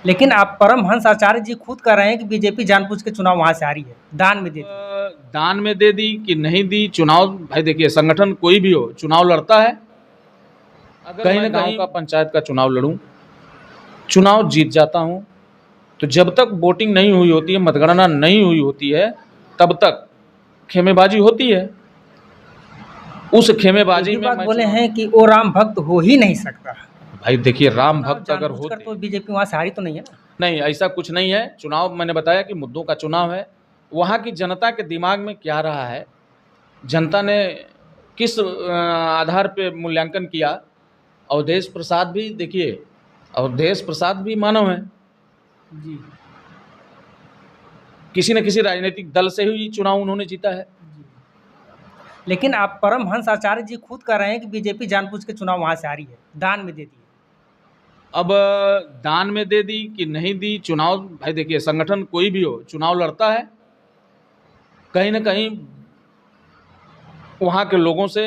लेकिन आप परमहंस आचार्य जी खुद कह रहे हैं कि बीजेपी जानबूझ के चुनाव वहां से आ रही है, दान में दे दी। दान में दे दी कि नहीं दी, चुनाव भाई देखिए, संगठन कोई भी हो चुनाव लड़ता है। अगर कहीं ना गांव का पंचायत का चुनाव लड़ूं, चुनाव जीत जाता हूं, तो जब तक वोटिंग नहीं हुई होती है, मतगणना नहीं हुई होती है, तब तक खेमेबाजी होती है। उस खेमेबाजी में बात बोले हैं कि वो राम भक्त हो ही नहीं सकता। भाई देखिए, राम भक्त अगर होते तो बीजेपी वहां से हारी तो नहीं है ना। नहीं, ऐसा कुछ नहीं है। चुनाव, मैंने बताया कि मुद्दों का चुनाव है। वहाँ की जनता के दिमाग में क्या रहा है, जनता ने किस आधार पे मूल्यांकन किया। अवधेश प्रसाद भी देखिए, अवधेश प्रसाद भी मानव है जी। किसी न किसी राजनीतिक दल से ही चुनाव उन्होंने जीता है। लेकिन आप परमहंस आचार्य जी खुद कह रहे हैं कि बीजेपी जानबूझ के चुनाव वहां से आ रही है, दान में दे दी। अब दान में दे दी कि नहीं दी, चुनाव भाई देखिए, संगठन कोई भी हो चुनाव लड़ता है। कहीं ना कहीं वहाँ के लोगों से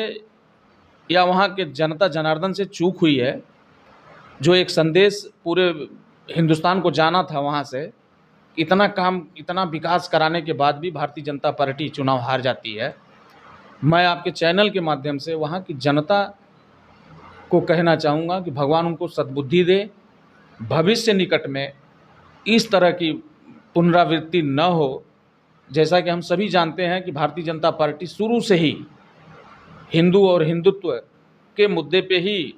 या वहाँ के जनता जनार्दन से चूक हुई है। जो एक संदेश पूरे हिंदुस्तान को जाना था, वहाँ से इतना काम, इतना विकास कराने के बाद भी भारतीय जनता पार्टी चुनाव हार जाती है। मैं आपके चैनल के माध्यम से वहाँ की जनता को कहना चाहूँगा कि भगवान उनको सद्बुद्धि दे, भविष्य निकट में इस तरह की पुनरावृत्ति न हो। जैसा कि हम सभी जानते हैं कि भारतीय जनता पार्टी शुरू से ही हिंदू और हिंदुत्व के मुद्दे पे ही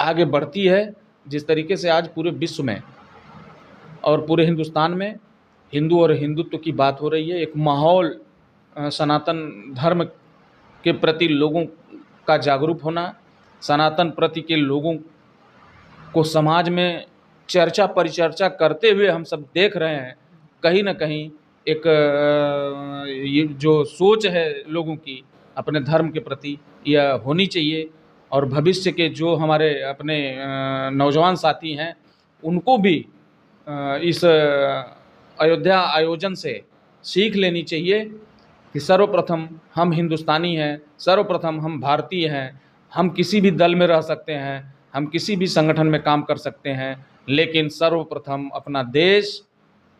आगे बढ़ती है। जिस तरीके से आज पूरे विश्व में और पूरे हिंदुस्तान में हिंदू और हिंदुत्व की बात हो रही है, एक माहौल सनातन धर्म के प्रति लोगों का जागरूक होना, सनातन प्रति के लोगों को समाज में चर्चा परिचर्चा करते हुए हम सब देख रहे हैं। कहीं ना कहीं एक ये जो सोच है लोगों की अपने धर्म के प्रति, यह होनी चाहिए। और भविष्य के जो हमारे अपने नौजवान साथी हैं, उनको भी इस अयोध्या आयोजन से सीख लेनी चाहिए कि सर्वप्रथम हम हिंदुस्तानी हैं, सर्वप्रथम हम भारतीय हैं। हम किसी भी दल में रह सकते हैं, हम किसी भी संगठन में काम कर सकते हैं, लेकिन सर्वप्रथम अपना देश,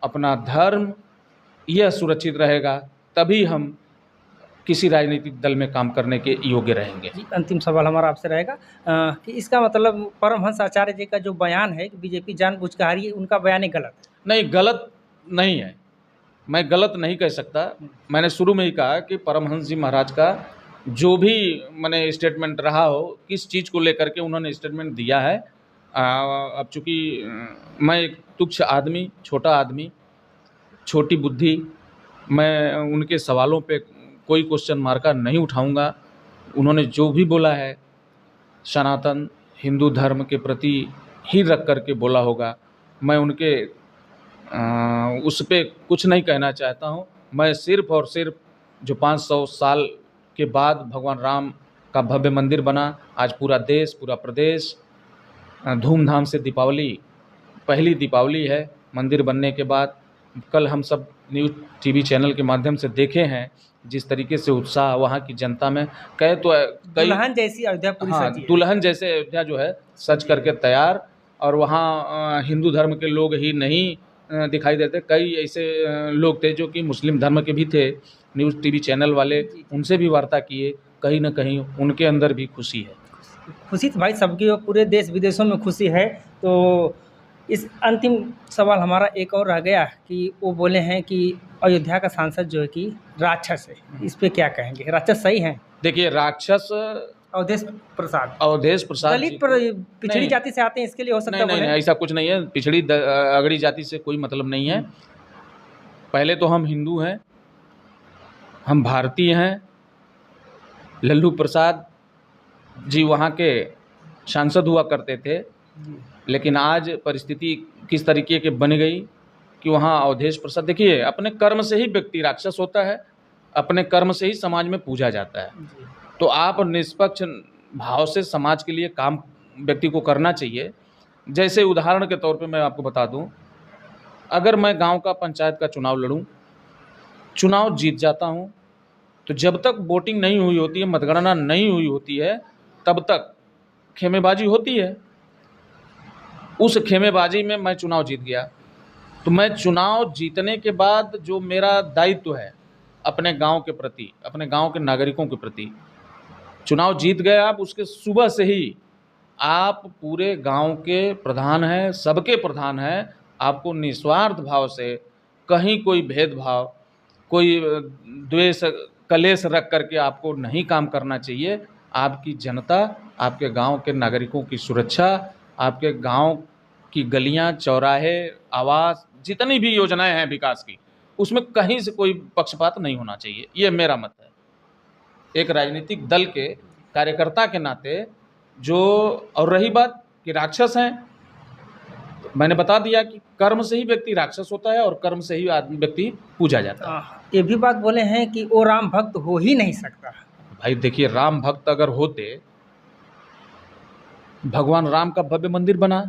अपना धर्म, यह सुरक्षित रहेगा, तभी हम किसी राजनीतिक दल में काम करने के योग्य रहेंगे। अंतिम सवाल हमारा आपसे रहेगा कि इसका मतलब परमहंस आचार्य जी का जो बयान है कि बीजेपी जानबूझ के हारी है, उनका बयान ही गलत है? नहीं, गलत नहीं है, मैं गलत नहीं कह सकता। मैंने शुरू में ही कहा कि परमहंस जी महाराज का जो भी मैंने स्टेटमेंट रहा हो, किस चीज़ को लेकर के उन्होंने स्टेटमेंट दिया है, अब चूँकि मैं एक तुच्छ आदमी, छोटा आदमी, छोटी बुद्धि, मैं उनके सवालों पे कोई क्वेश्चन मार्का नहीं उठाऊंगा। उन्होंने जो भी बोला है सनातन हिंदू धर्म के प्रति ही रख कर के बोला होगा। मैं उनके उस पे कुछ नहीं कहना चाहता हूँ। मैं सिर्फ़ और सिर्फ जो 500 साल के बाद भगवान राम का भव्य मंदिर बना, आज पूरा देश, पूरा प्रदेश धूमधाम से दीपावली, पहली दीपावली है मंदिर बनने के बाद। कल हम सब न्यूज़ टीवी चैनल के माध्यम से देखे हैं जिस तरीके से उत्साह वहाँ की जनता में, कहे तो कई दुल्हन जैसी अयोध्या पूरी सजी है। दुल्हन जैसे अयोध्या जो है सज करके तैयार। और वहाँ हिंदू धर्म के लोग ही नहीं दिखाई देते, कई ऐसे लोग थे जो कि मुस्लिम धर्म के भी थे। न्यूज़ टीवी चैनल वाले उनसे भी वार्ता किए, कहीं ना कहीं उनके अंदर भी खुशी है। खुशी तो भाई सबकी, पूरे देश विदेशों में खुशी है। तो इस अंतिम सवाल हमारा एक और रह गया कि वो बोले हैं कि अयोध्या का सांसद जो है कि राक्षस है, इस पे क्या कहेंगे? राक्षस सही है? देखिए, राक्षस अवधेश प्रसाद दलित पर पिछड़ी जाति से आते हैं, इसके लिए हो सकता है? नहीं, ऐसा कुछ नहीं है। पिछड़ी अगड़ी जाति से कोई मतलब नहीं है। पहले तो हम हिंदू हैं, हम भारतीय हैं। लल्लू प्रसाद जी वहाँ के सांसद हुआ करते थे, लेकिन आज परिस्थिति किस तरीके की बन गई कि वहाँ अवधेश प्रसाद, देखिए अपने कर्म से ही व्यक्ति राक्षस होता है, अपने कर्म से ही समाज में पूजा जाता है। तो आप निष्पक्ष भाव से समाज के लिए काम व्यक्ति को करना चाहिए। जैसे उदाहरण के तौर पे मैं आपको बता दूं, अगर मैं गांव का पंचायत का चुनाव लड़ूं, चुनाव जीत जाता हूं, तो जब तक वोटिंग नहीं हुई होती है, मतगणना नहीं हुई होती है, तब तक खेमेबाजी होती है। उस खेमेबाजी में मैं चुनाव जीत गया। तो मैं चुनाव जीतने के बाद जो मेरा दायित्व है अपने गांव के प्रति, अपने गांव के नागरिकों के प्रति, चुनाव जीत गए आप, उसके सुबह से ही आप पूरे गांव के प्रधान हैं, सबके प्रधान हैं। आपको निस्वार्थ भाव से, कहीं कोई भेदभाव, कोई द्वेष कलेश रख करके आपको नहीं काम करना चाहिए। आपकी जनता, आपके गांव के नागरिकों की सुरक्षा, आपके गांव की गलियां, चौराहे, आवास, जितनी भी योजनाएं हैं विकास की, उसमें कहीं से कोई पक्षपात नहीं होना चाहिए। ये मेरा मत है एक राजनीतिक दल के कार्यकर्ता के नाते। जो और रही बात कि राक्षस हैं, मैंने बता दिया कि कर्म से ही व्यक्ति राक्षस होता है और कर्म से ही आदमी व्यक्ति पूजा जाता है। ये भी बात बोले हैं कि वो राम भक्त हो ही नहीं सकता। भाई देखिए, राम भक्त अगर होते, भगवान राम का भव्य मंदिर बना,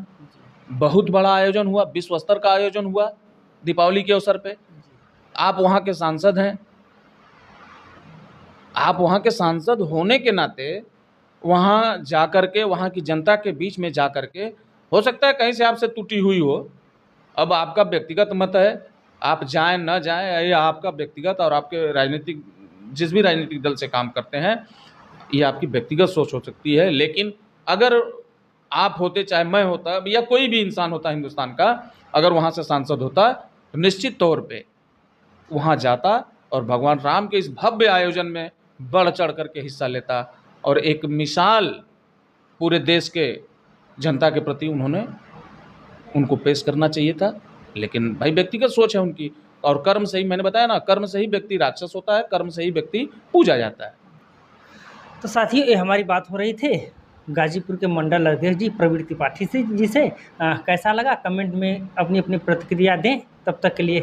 बहुत बड़ा आयोजन हुआ, विश्व स्तर का आयोजन हुआ दीपावली के अवसर पे। आप वहाँ के सांसद हैं, आप वहाँ के सांसद होने के नाते वहाँ जा कर के, वहाँ की जनता के बीच में जा कर के, हो सकता है कहीं से आपसे टूटी हुई हो, अब आपका व्यक्तिगत मत है, आप जाएं न जाएं, ये आपका व्यक्तिगत और आपके राजनीतिक, जिस भी राजनीतिक दल से काम करते हैं, ये आपकी व्यक्तिगत सोच हो सकती है। लेकिन अगर आप होते, चाहे मैं होता या कोई भी इंसान होता हिंदुस्तान का, अगर वहाँ से सांसद होता तो निश्चित तौर पे वहाँ जाता और भगवान राम के इस भव्य आयोजन में बढ़ चढ़ करके हिस्सा लेता और एक मिसाल पूरे देश के जनता के प्रति उनको पेश करना चाहिए था। लेकिन भाई व्यक्तिगत सोच है उनकी, और कर्म से ही, मैंने बताया ना, कर्म से ही व्यक्ति राक्षस होता है, कर्म से ही व्यक्ति पूजा जाता है। तो साथियों, ये हमारी बात हो रही थी गाजीपुर के मंडल अध्यक्ष जी प्रवीण त्रिपाठी जी से। कैसा लगा कमेंट में अपनी अपनी प्रतिक्रिया दें। तब तक के लिए